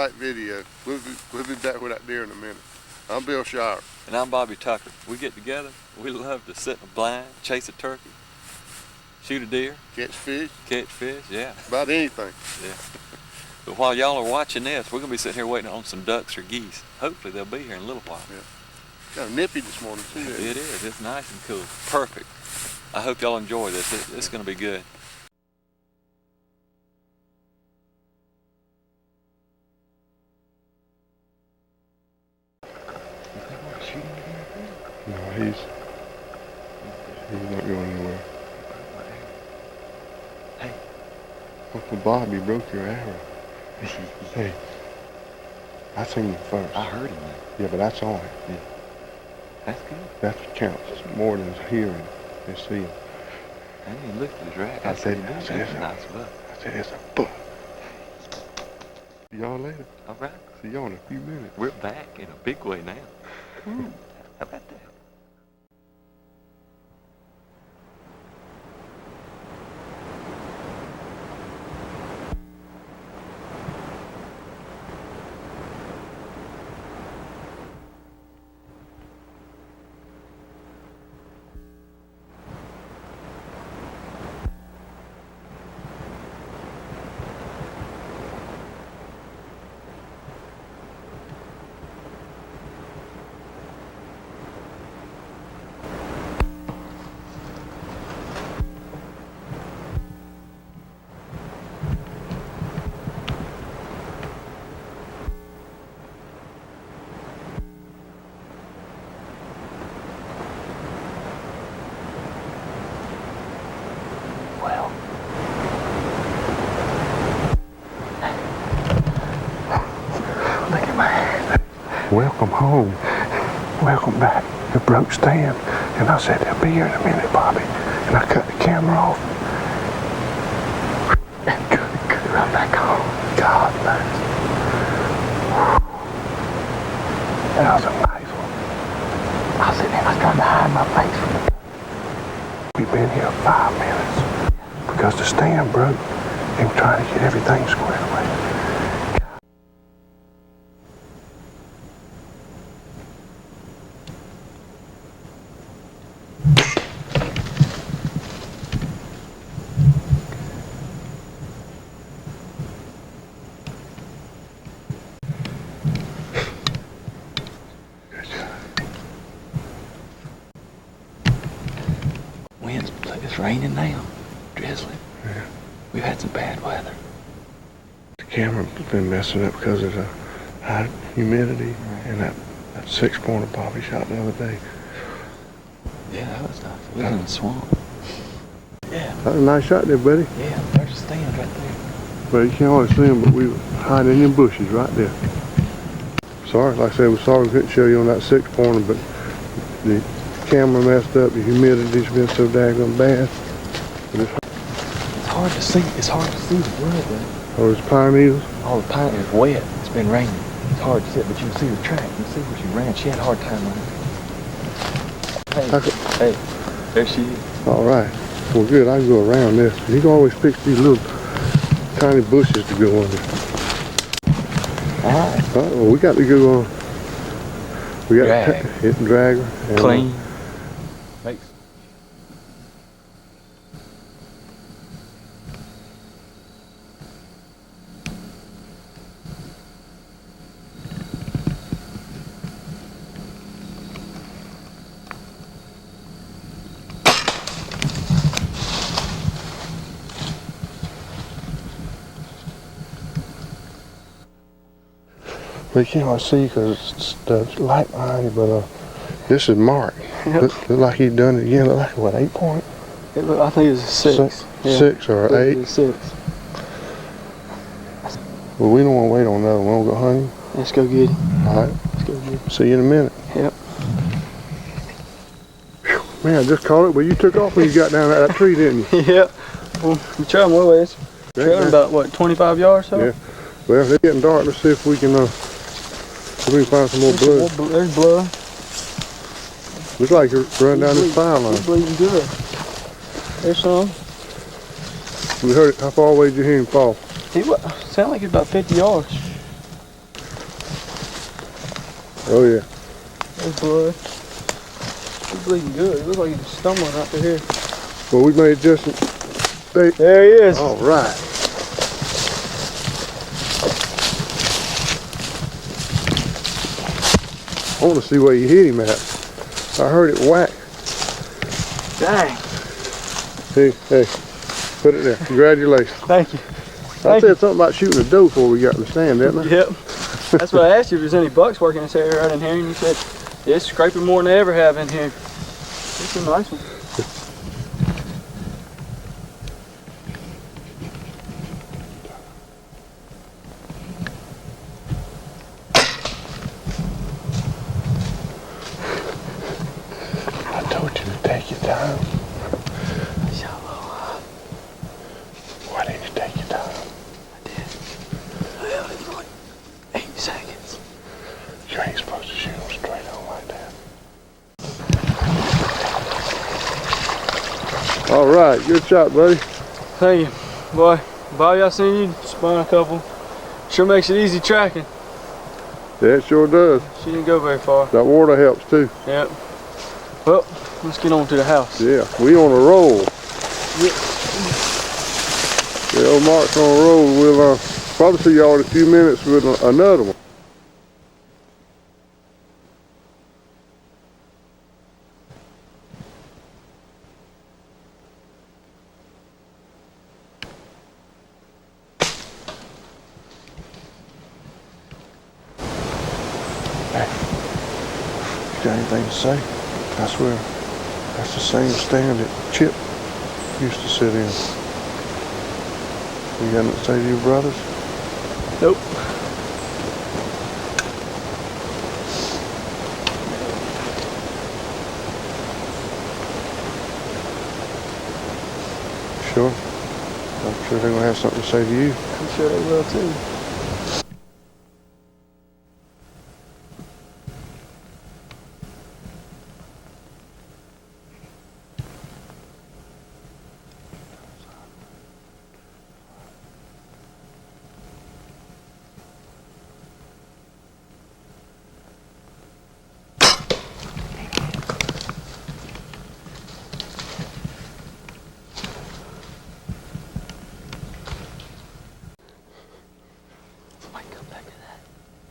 highlight video. We'll be back with that deer in a minute. I'm Bill Shire. And I'm Bobby Tucker. We get together, we love to sit in a blind, chase a turkey, shoot a deer. Catch fish. Catch fish, yeah. About anything. Yeah. But while y'all are watching this, we're going to be sitting here waiting on some ducks or geese. Hopefully they'll be here in a little while. Yeah. Kind of nippy this morning too. It is. It's nice and cool. Perfect. I hope y'all enjoy this. It's going to be good. No, he's not going anywhere. Hey. Uncle Bobby broke your arrow. Hey, I seen him first. I heard him. Yeah, but that's all. Yeah. That's good. That's what counts. It's more than hearing and seeing. I didn't even look at his rack. I said that's a nice buck. I said it's a buck. See y'all later. All right. See y'all in a few minutes. We're back in a big way now. How about that? Welcome home. Welcome back. The broke stand. And I said, they'll be here in a minute, Bobby. And I cut the camera off. And good, right back home. God knows. That was a nice one. I was sitting there, I was trying to hide my face from the... We've been here 5 minutes. Because the stand broke. And we're trying to get everything squared away. It's raining now, drizzling. Yeah. We've had some bad weather. The camera's been messing up because of the high humidity and that 6-pointer Bobby shot the other day. Yeah, that was nice. We was in the swamp. Yeah. That was a nice shot there, buddy. Yeah, there's a stand right there. Well, you can't always see them, but we were hiding in them bushes right there. Sorry, like I said, we're sorry we couldn't show you on that 6-pointer, but the camera messed up, the humidity's been so daggone bad. It's hard to see. It's hard to see the blood though. Oh, it's pine needles? Oh, the pine is wet. It's been raining. It's hard to see, but you can see the track. You can see where she ran. She had a hard time running. Hey, there she is. All right. Well, good. I can go around this. You can always pick these little tiny bushes to go under. All right. Well, we got to go on. We got drag. to hit and drag her. And clean. Makes. But you can't see because it's the light behind you, but this is Mark. Yep. Look like he's done it again. Look like, what, 8-point? I think it was a 6. Yeah. 6 or 8? It was 6. Well, we don't want to wait on another one. We'll go hunting. Let's go get him. All right. Let's go get him. See you in a minute. Yep. Whew. Man, I just caught it, but you took off when you got down that tree, didn't you? Yep. Well, we trailing a little ways. Trailing about, what, 25 yards or so? Yeah. Well, it's getting dark. Let's see if we can find some more blood. There's blood. Looks like you're running down this fire line. He's bleeding good. There's some. We heard it. How far away did you hear him fall? He sounded like he's about 50 yards. Oh yeah. There's blood. He's bleeding good. It looks like he's stumbling right through here. Well, we made just. There he is. All right. I want to see where you hit him at. I heard it whack. Dang. Hey, put it there. Congratulations. Thank you. I said something about shooting a doe before we got in the stand, didn't I? Yep. That's what I asked you if there's any bucks working this area right in here, and you said, yeah, it's scraping more than they ever have in here. It's a nice one. I told you to take your time. Why didn't you take your time? I did. I held it for like 8 seconds. You ain't supposed to shoot them straight on like that. All right, good shot, buddy. Thank you. Boy, Bobby, I seen you spawn a couple. Sure makes it easy tracking. Yeah, it sure does. She didn't go very far. That water helps too. Yep. Well, let's get on to the house. Yeah, we on a roll. Yep. The old Mark's on a roll. We'll probably see y'all in a few minutes with another one. Hey, you got anything to say? I swear, that's the same stand that Chip used to sit in. You got nothing to say to your brothers? Nope. Sure. I'm sure they're gonna have something to say to you. I'm sure they will too.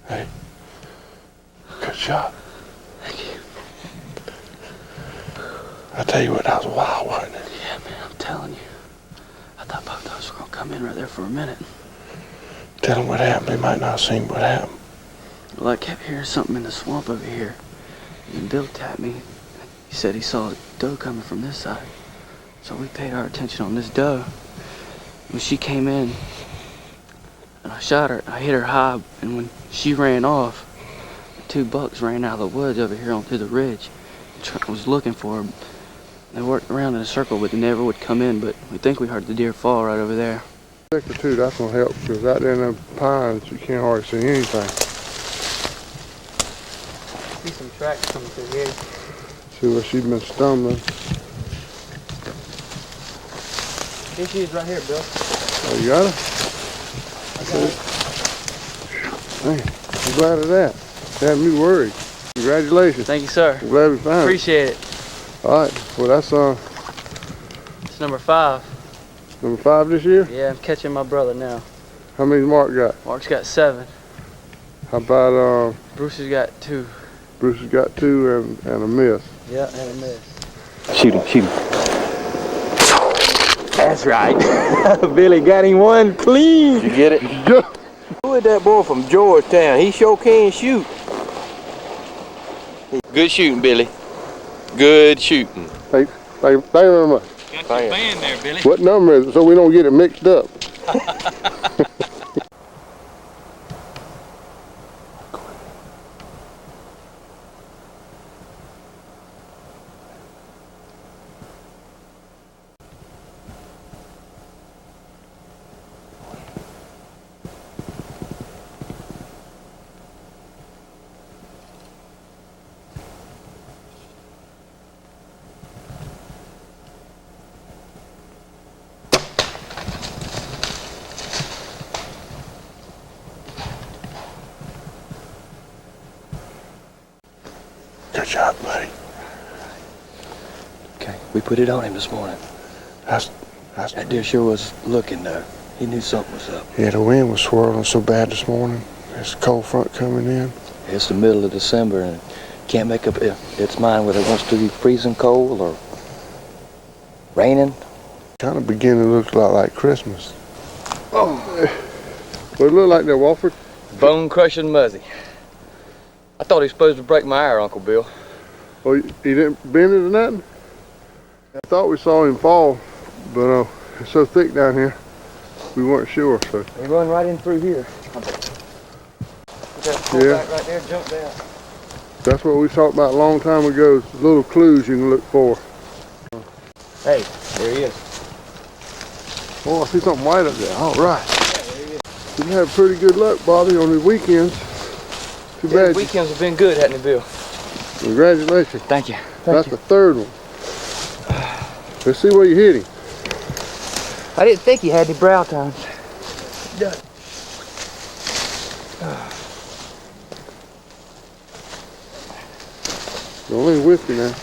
Hey, good shot. Thank you. I tell you what, that was wild, wasn't it? Yeah, man, I'm telling you. I thought both those were gonna come in right there for a minute. Tell them what happened. They might not have seen what happened. Well, I kept hearing something in the swamp over here. And Bill tapped me. He said he saw a doe coming from this side. So we paid our attention on this doe. When she came in, and I shot her, I hit her high, and when she ran off, 2 bucks ran out of the woods over here onto the ridge. I was looking for her. They worked around in a circle, but they never would come in, but we think we heard the deer fall right over there. Sector 2, that's gonna help, because out there in the pines, you can't hardly see anything. See some tracks coming through here. See where she's been stumbling. Here she is right here, Bill. Oh, you got her? Man, I'm glad of that. Had me worried. Congratulations. Thank you, sir. I'm glad we found it. Appreciate it. All right, well that's It's number 5. number 5 this year. Yeah, I'm catching my brother now. How many Mark got? Mark's got 7. How about Bruce has got 2. Bruce has got 2 and a miss. Yeah, and a miss. Shoot him, shoot him. That's right. Billy got him one clean. You get it? Yeah. Who is that boy from Georgetown? He sure can shoot. Good shooting, Billy. Good shooting. Thank you very much. Got your band there, Billy. What number is it so we don't get it mixed up? Good job, buddy. Okay, we put it on him this morning. That deer sure was looking though. He knew something was up. Yeah, the wind was swirling so bad this morning. There's a cold front coming in. It's the middle of December and can't make up its mind whether it wants to be freezing cold or raining. Kind of beginning to look a lot like Christmas. Oh, what it look like there, Walford? Bone crushing muzzy. I thought he was supposed to break my ear, Uncle Bill. Oh, he didn't bend it or nothing? I thought we saw him fall, but it's so thick down here, we weren't sure. So He run right in through here. Yeah. Back right there, jump down. that's what we talked about a long time ago, little clues you can look for. Hey, there he is. Oh, I see something white up there. All right. You have pretty good luck, Bobby, on the weekends. Too bad. His weekends have been good, hasn't he, Bill? Congratulations. Thank you. That's the third one. Let's see where you hit him. I didn't think he had any brow tines. Don't leave whiskey now.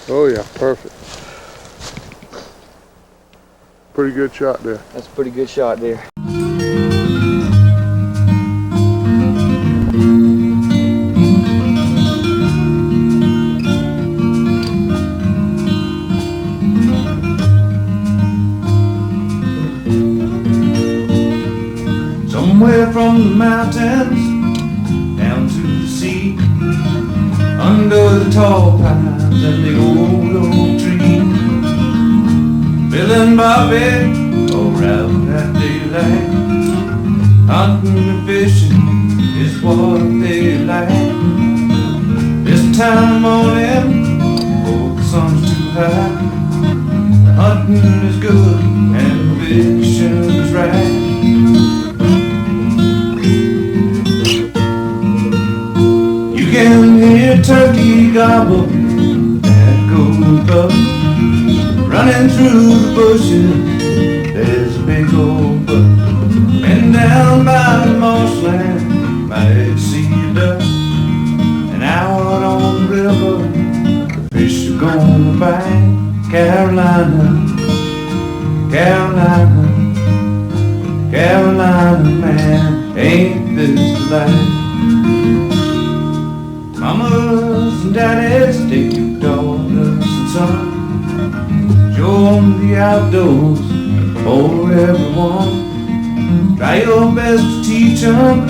Oh yeah, perfect. Pretty good shot there. That's a pretty good shot there. Somewhere from the mountains down to the sea, under the tall pines and the old oak tree, Bill and Bobby all out at daylight, hunting and fishing is what they like. This time of morning, before the sun's too high, the hunting is good and the fishing is right. You can hear turkey gobble that gold buck running through the bushes. There's a big old buck, and down by the marshland you might see a duck. And out on the river the fish are gonna bite. Carolina, Carolina, Carolina, man, ain't this the life? Mamas and daddies, take your daughters and sons, show them the outdoors for everyone. Try your best to teach them,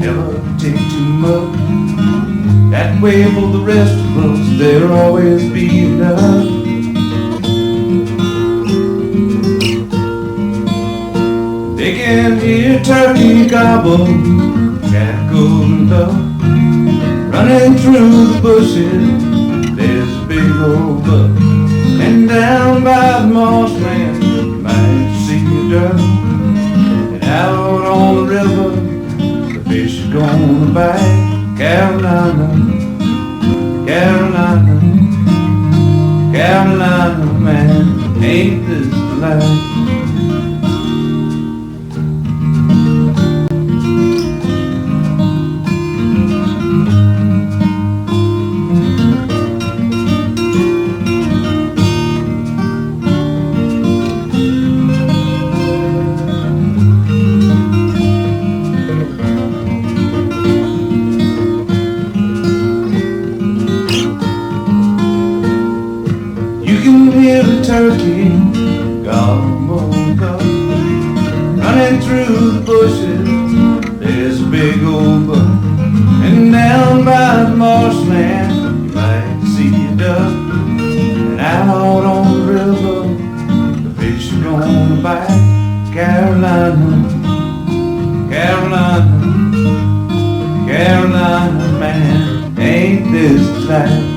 never take too much. That way for the rest of us, there'll always be enough. They can hear turkey gobble, cackle and duck, running through the bushes. There's a big old buck, and down by the marshland you might see a duck. And out on the river the fish are gonna bite. Carolina, Carolina, Carolina, man, ain't this the life? Turkey gobble buck running through the bushes. There's a big old buck, and down by the marshland you might see a duck. And out on the river the fish are gonna bite. Carolina, Carolina, Carolina, man, ain't this the life?